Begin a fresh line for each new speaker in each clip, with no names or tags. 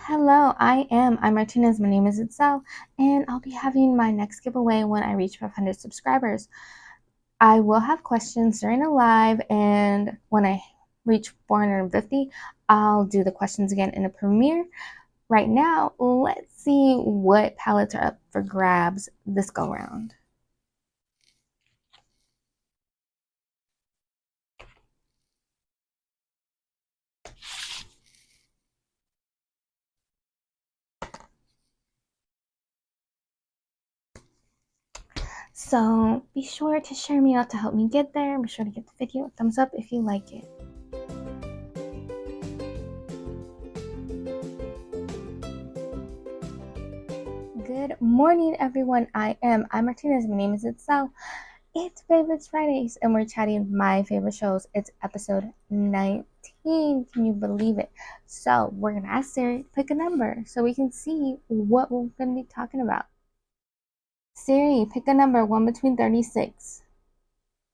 Hello, I'm Martinez. My name is Itzell, and I'll be having my next giveaway when I reach 500 subscribers. I will have questions during the live, and when I reach 450, I'll do the questions again in a premiere. Right now, let's see what palettes are up for grabs this go round. So be sure to share me out to help me get there. Be sure to give the video a thumbs up if you like it. Good morning, everyone. I'm Martinez. My name is Itzell. It's Favorites Fridays, and we're chatting my favorite shows. It's episode 19. Can you believe it? So we're gonna ask Siri to pick a number so we can see what we're gonna be talking about. Siri, pick a number, one between 36.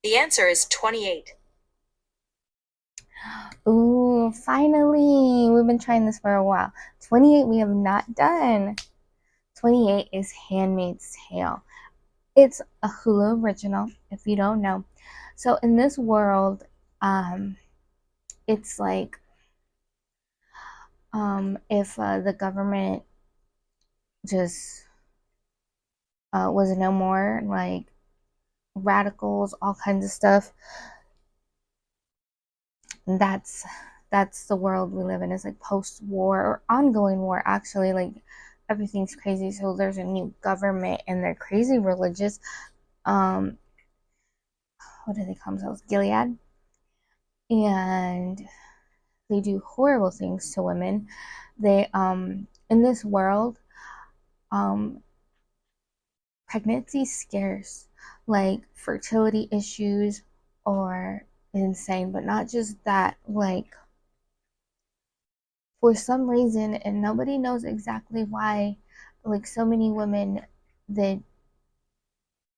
The answer is 28.
Ooh, finally! We've been trying this for a while. 28 we have not done. 28 is Handmaid's Tale. It's a Hulu original, if you don't know. So in this world, it's like if the government just was no more, like radicals, all kinds of stuff. That's that's the world we live in. It's like post-war or ongoing war, actually. Like everything's crazy. So there's a new government, and they're crazy religious. Um, what do they call themselves? Gilead, and they do horrible things to women. They in this world, um pregnancy scarce, like fertility issues or insane, but not just that, like for some reason, and nobody knows exactly why, like so many women that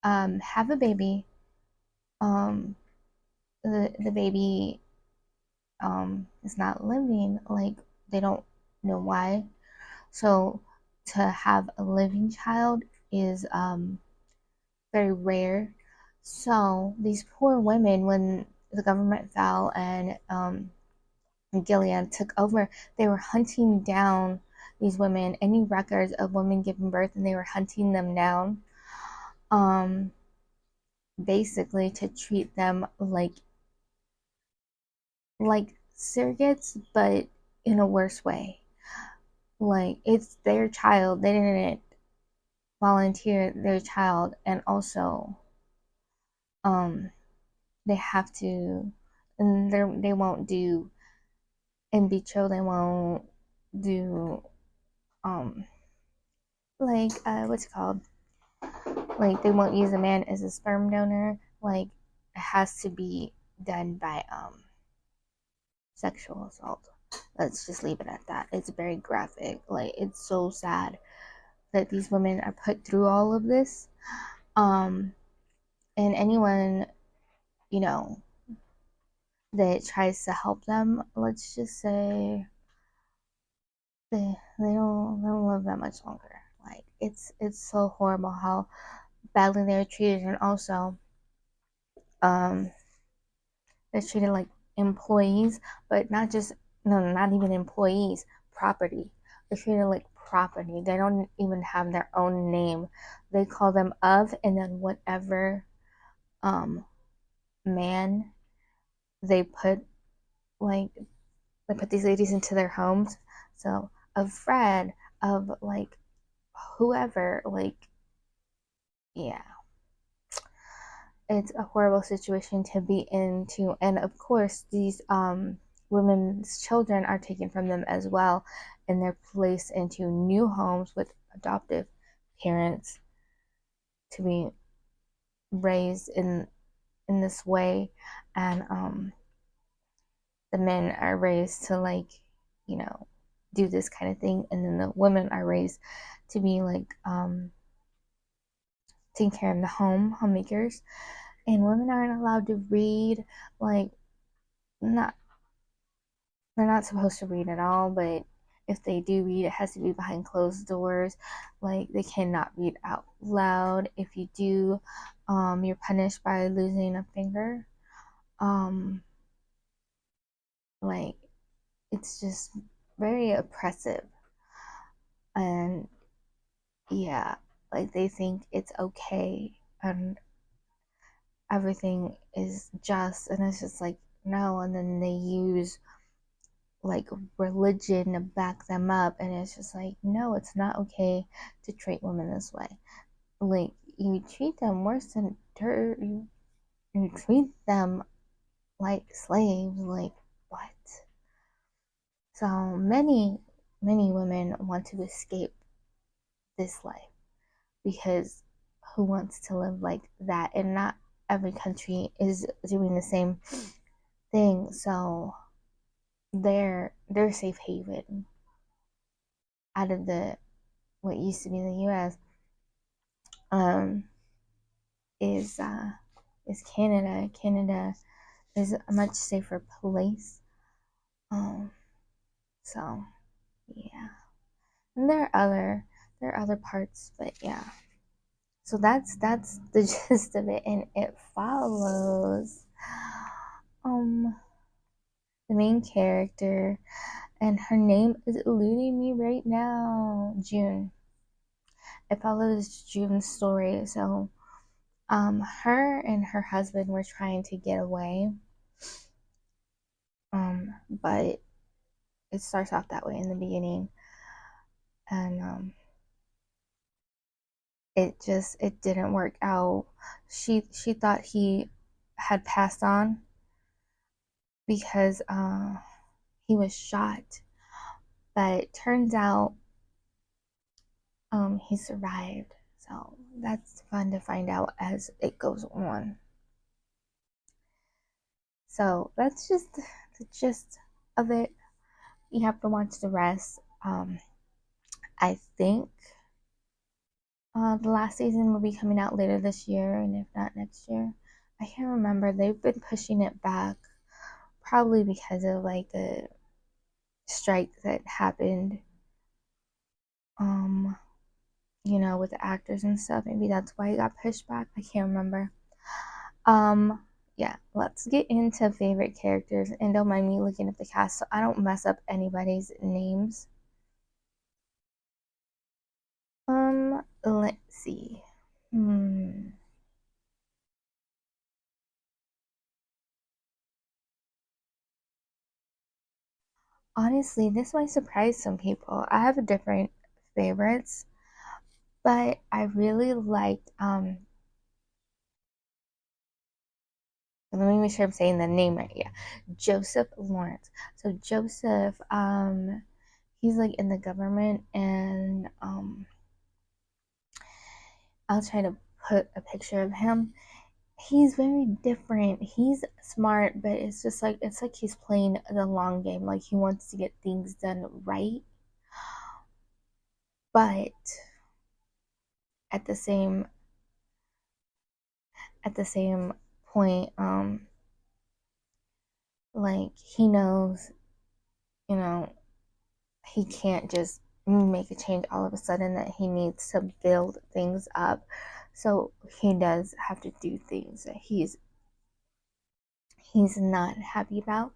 have a baby, um the baby is not living, like they don't know why. So to have a living child is very rare. So these poor women, when the government fell and Gilead took over, they were hunting down these women, any records of women giving birth, and they were hunting them down, um, basically to treat them like surrogates, but in a worse way. Like it's their child; they didn't volunteer their child, and also um, they have to, and they won't do in vitro. They won't do um what's it called, like they won't use a man as a sperm donor. Like it has to be done by sexual assault. Let's just leave it at that. It's very graphic. Like it's so sad that these women are put through all of this. um and anyone, you know, that tries to help them, let's just say they don't live that much longer. Like it's so horrible how badly they're treated, and also um they're treated like employees, but not just, no, not even employees, property. They're treated like property. They don't even have their own name. They call them of, and then whatever um man they put, like they put these ladies into their homes. So of Fred, of like whoever, like yeah, it's a horrible situation to be into. And of course these women's children are taken from them as well, and they're placed into new homes with adoptive parents to be raised in this way. And the men are raised to, like, you know, do this kind of thing, and then the women are raised to be like taking care of the homemakers. And women aren't allowed to read, like, not they're not supposed to read at all, but if they do read, it has to be behind closed doors. Like they cannot read out loud. If you do, you're punished by losing a finger. Um, like it's just very oppressive, and yeah, like they think it's okay and everything is just, and it's just like no, and then they use like religion to back them up, and it's just like no, it's not okay to treat women this way. Like you treat them worse than dirt. You treat them like slaves. Like what? So many women want to escape this life because who wants to live like that? And not every country is doing the same thing. So their safe haven out of the what used to be the U.S. um is uh is Canada. Canada is a much safer place. Um so yeah. And there are other parts, but yeah. So that's the gist of it, and it follows um the main character, and her name is eluding me right now. June. It follows June's story. So her and her husband were trying to get away. But it starts off that way in the beginning, and it didn't work out. She thought he had passed on because he was shot, but turns out he survived. So that's fun to find out as it goes on. So that's just the gist of it. You have to watch the rest. I think the last season will be coming out later this year, and if not next year, I can't remember. They've been pushing it back, probably because of like the strike that happened. Um, with the actors and stuff. Maybe that's why it got pushed back. I can't remember. Um, yeah, let's get into favorite characters, and don't mind me looking at the cast so I don't mess up anybody's names. Let's see. Hmm. Honestly, this might surprise some people. I have different favorites, but I really liked let me make sure I'm saying the name right. Yeah. Joseph Lawrence. So Joseph, he's like in the government, and I'll try to put a picture of him. He's very different. He's smart, but it's like he's playing the long game. Like he wants to get things done right, but at the same at the same point, like he knows, you know, he can't just make a change all of a sudden, that he needs to build things up. So he does have to do things that he's not happy about.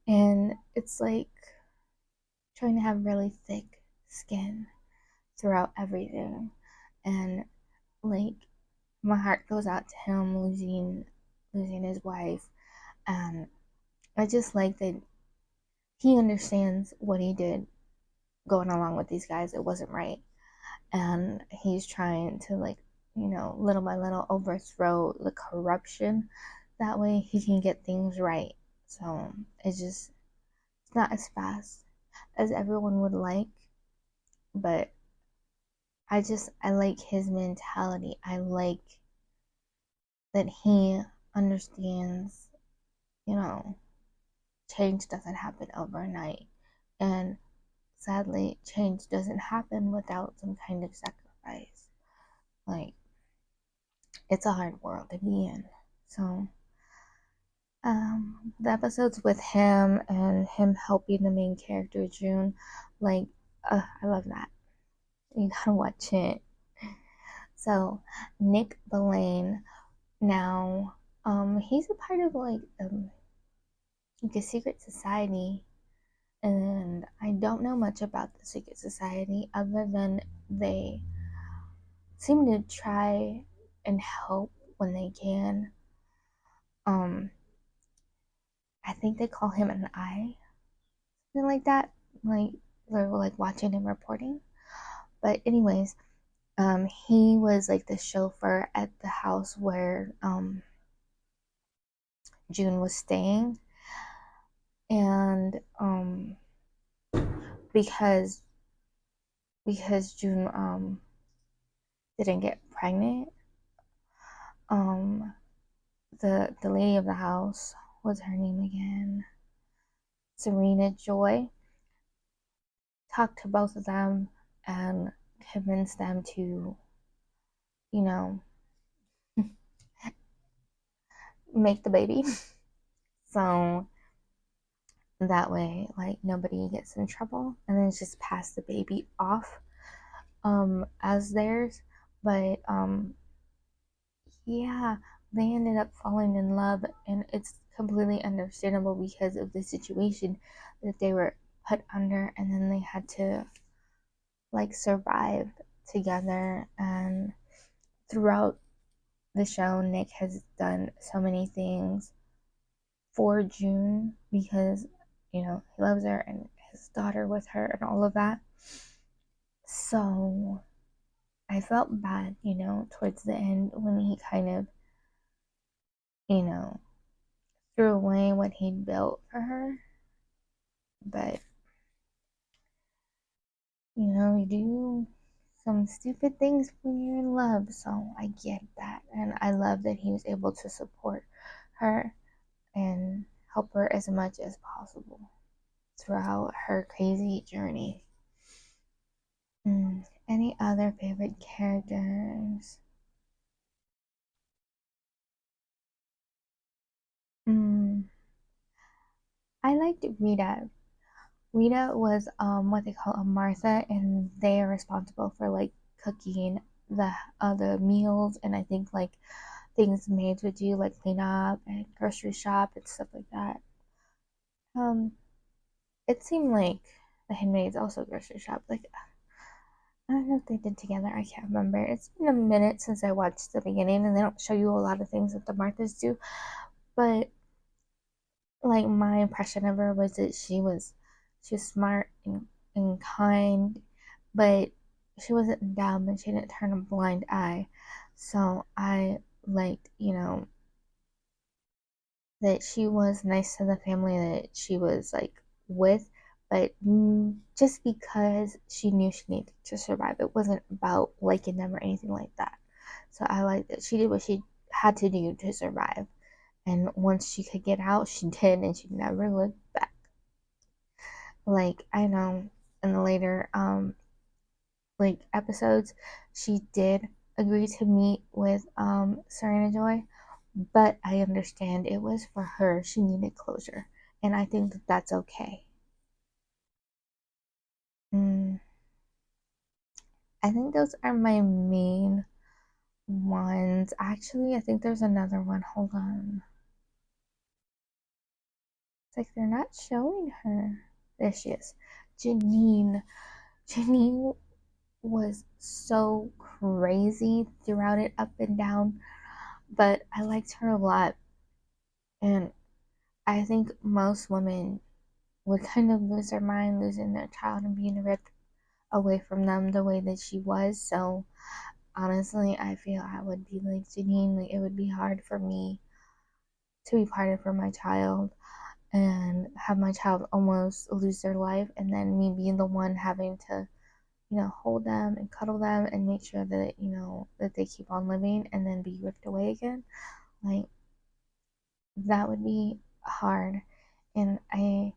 And it's like trying to have really thick skin throughout everything. And like my heart goes out to him losing his wife. And I just like that he understands what he did going along with these guys. It wasn't right. And he's trying to like, little by little overthrow the corruption. That way he can get things right. So it's not as fast as everyone would like, but I like his mentality. I like that he understands, you know, change doesn't happen overnight. And sadly, change doesn't happen without some kind of sacrifice. Like, it's a hard world to be in. So, the episodes with him and him helping the main character, June, Like, I love that. You gotta watch it. So, Nick Belaine, now, he's a part of like a secret society, and I don't know much about the secret society other than they seem to try and help when they can. Um, I think they call him an eye, something like that. Like they're like watching him reporting. But anyways, he was like the chauffeur at the house where June was staying, and because June didn't get pregnant, um the lady of the house, what's her name again? Serena Joy, talked to both of them and convinced them to, you know, make the baby. So that way, like, nobody gets in trouble, and then just pass the baby off as theirs. But yeah, they ended up falling in love, and it's completely understandable because of the situation that they were put under, and then they had to like survive together. And throughout the show, Nick has done so many things for June because, he loves her and his daughter with her and all of that. So I felt bad, towards the end when he kind of, you know, threw away what he'd built for her. But, you do some stupid things when you're in love. So I get that. And I love that he was able to support her and help her as much as possible throughout her crazy journey. Any other favorite characters? Mm, I liked Rita. Rita was what they call a Martha, and they are responsible for like cooking the meals, and I think like things maids would do, like clean up and grocery shop and stuff like that. Um, it seemed like the handmaids also grocery shop. Like, I don't know if they did together. I can't remember. It's been a minute since I watched the beginning, and they don't show you a lot of things that the Marthas do. But like my impression of her was that she was smart and kind, but she wasn't dumb and she didn't turn a blind eye. So I liked, that she was nice to the family that she was like with, but just because she knew she needed to survive. It wasn't about liking them or anything like that. So I like that she did what she had to do to survive. And once she could get out, she did, and she never looked back. Like, I know in the later like episodes, she did agree to meet with Serena Joy, but I understand it was for her. She needed closure, and I think that that's okay. Mm, I think those are my main ones. Actually, I think there's another one. Hold on. It's like they're not showing her. There she is. Janine. Janine was so crazy throughout it, up and down, but I liked her a lot. And I think most women would kind of lose their mind, losing their child and being ripped away from them the way that she was. So honestly, I feel I would be like Janine. Like, it would be hard for me to be parted from my child and have my child almost lose their life, and then me being the one having to, hold them and cuddle them and make sure that, that they keep on living and then be ripped away again. Like, that would be hard. And I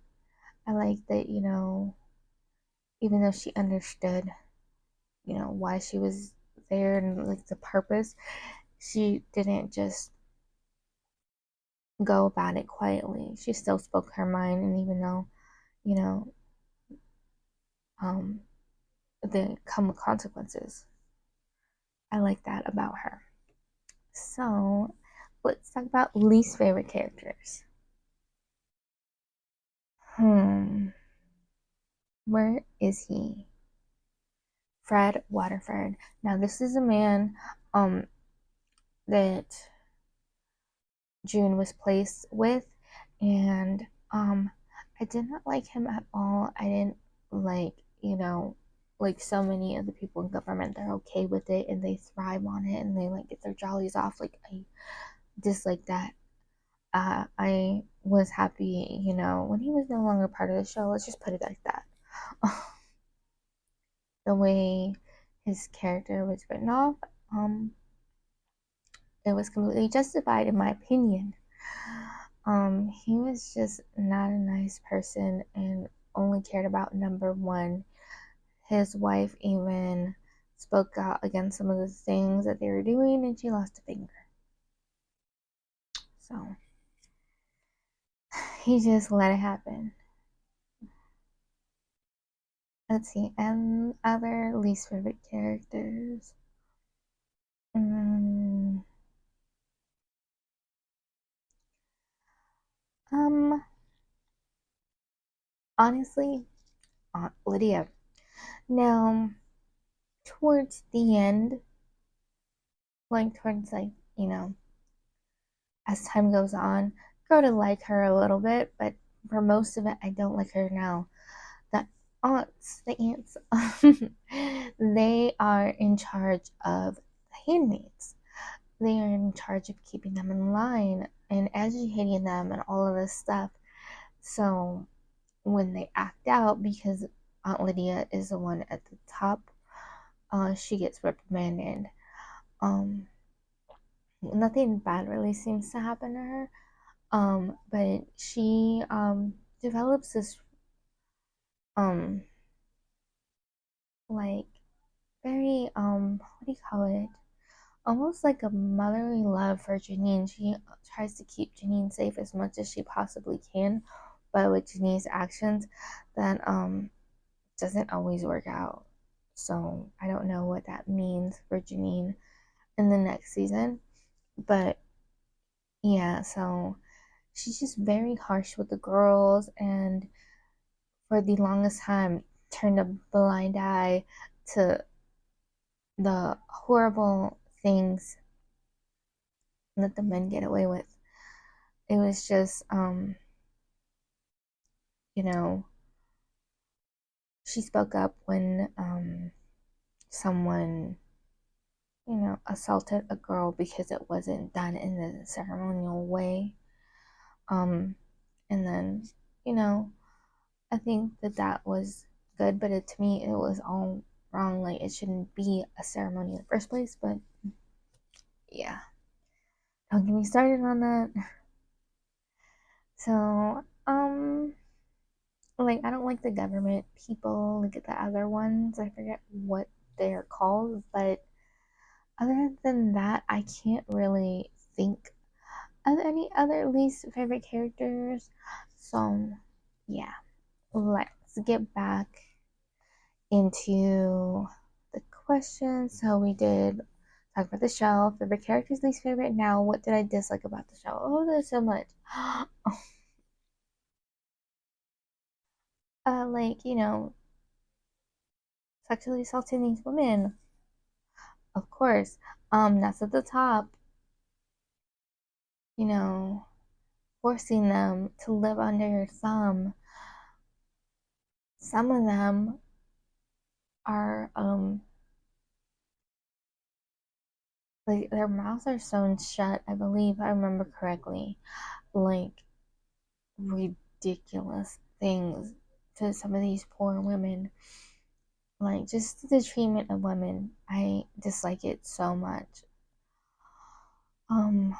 like that, even though she understood, why she was there and like the purpose, she didn't just go about it quietly. She still spoke her mind, and even though, you know, um, the come consequences. I like that about her. So let's talk about least favorite characters. Hmm, where is he? Fred Waterford. Now this is a man that June was placed with, and I did not like him at all. I didn't like, like so many of the people in government, they're okay with it and they thrive on it and they like get their jollies off. Like I dislike that. I was happy, when he was no longer part of the show. Let's just put it like that. The way his character was written off, um, it was completely justified in my opinion. He was just not a nice person and only cared about number one. His wife even spoke out against some of the things that they were doing and she lost a finger. So he just let it happen. Let's see, and other least favorite characters. Mm, um, honestly, Aunt Lydia. Now, towards the end, like towards like, as time goes on, grow to like her a little bit, but for most of it, I don't like her now. The aunts, they are in charge of the handmaids. They are in charge of keeping them in line and educating them and all of this stuff. So when they act out, because Aunt Lydia is the one at the top, she gets reprimanded. Um, Nothing bad really seems to happen to her. But she develops this um like very what do you call it? Almost like a motherly love for Janine. She tries to keep Janine safe as much as she possibly can, but with Janine's actions, that doesn't always work out. So I don't know what that means for Janine in the next season, but yeah. So she's just very harsh with the girls, and for the longest time turned a blind eye to the horrible things that the men get away with. It was just, you know, she spoke up when someone, assaulted a girl because it wasn't done in a ceremonial way. Um, and then, you know, I think that was good, but to me, it was all wrong. Like, it shouldn't be a ceremony in the first place, but yeah. Don't get me started on that. So, like I don't like the government people, like the other ones. I forget what they're called, but other than that, I can't really think of any other least favorite characters. So, yeah, let's get back into the questions. So we did talk about the show, favorite characters, least favorite. Now, what did I dislike about the show? Oh, there's so much. Like sexually assaulting these women, of course. That's at the top. You know, forcing them to live under your thumb. Some of them are like their mouths are sewn shut. I believe I remember correctly. Like ridiculous things to some of these poor women. Like just the treatment of women, I dislike it so much. Um,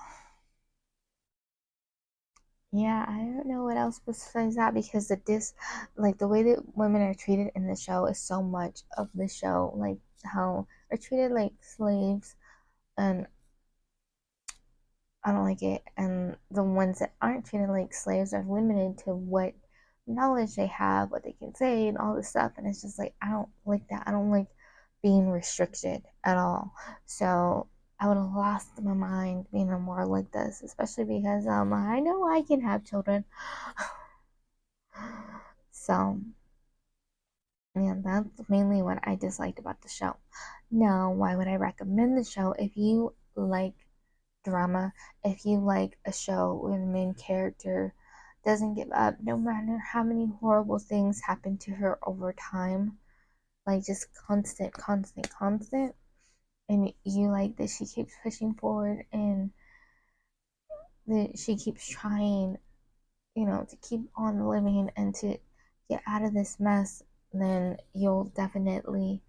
Yeah, I don't know what else besides that because like the way that women are treated in the show is so much of the show, like how they're treated like slaves, and I don't like it. And the ones that aren't treated like slaves are limited to what knowledge they have, what they can say, and all this stuff. And it's just like, I don't like that. I don't like being restricted at all. So I would have lost my mind being a more like this, especially because I know I can have children. So yeah, that's mainly what I disliked about the show. Now, why would I recommend the show? If you like drama, if you like a show where the main character doesn't give up no matter how many horrible things happen to her over time, like just constant, constant, constant, and you like that she keeps pushing forward and that she keeps trying, to keep on living and to get out of this mess, then you'll definitely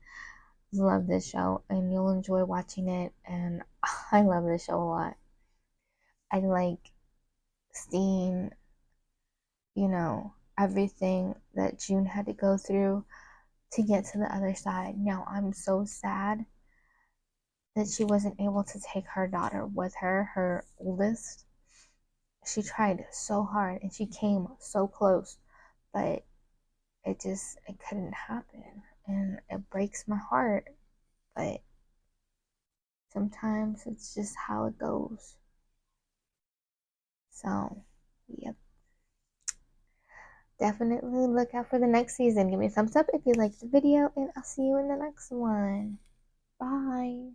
love this show and you'll enjoy watching it. And I love this show a lot. I like seeing, everything that June had to go through to get to the other side. Now I'm so sad that she wasn't able to take her daughter with her, her oldest. She tried so hard and she came so close, but it couldn't happen. And it breaks my heart, but sometimes it's just how it goes. So, yep. Definitely look out for the next season. Give me a thumbs up if you liked the video, and I'll see you in the next one. Bye.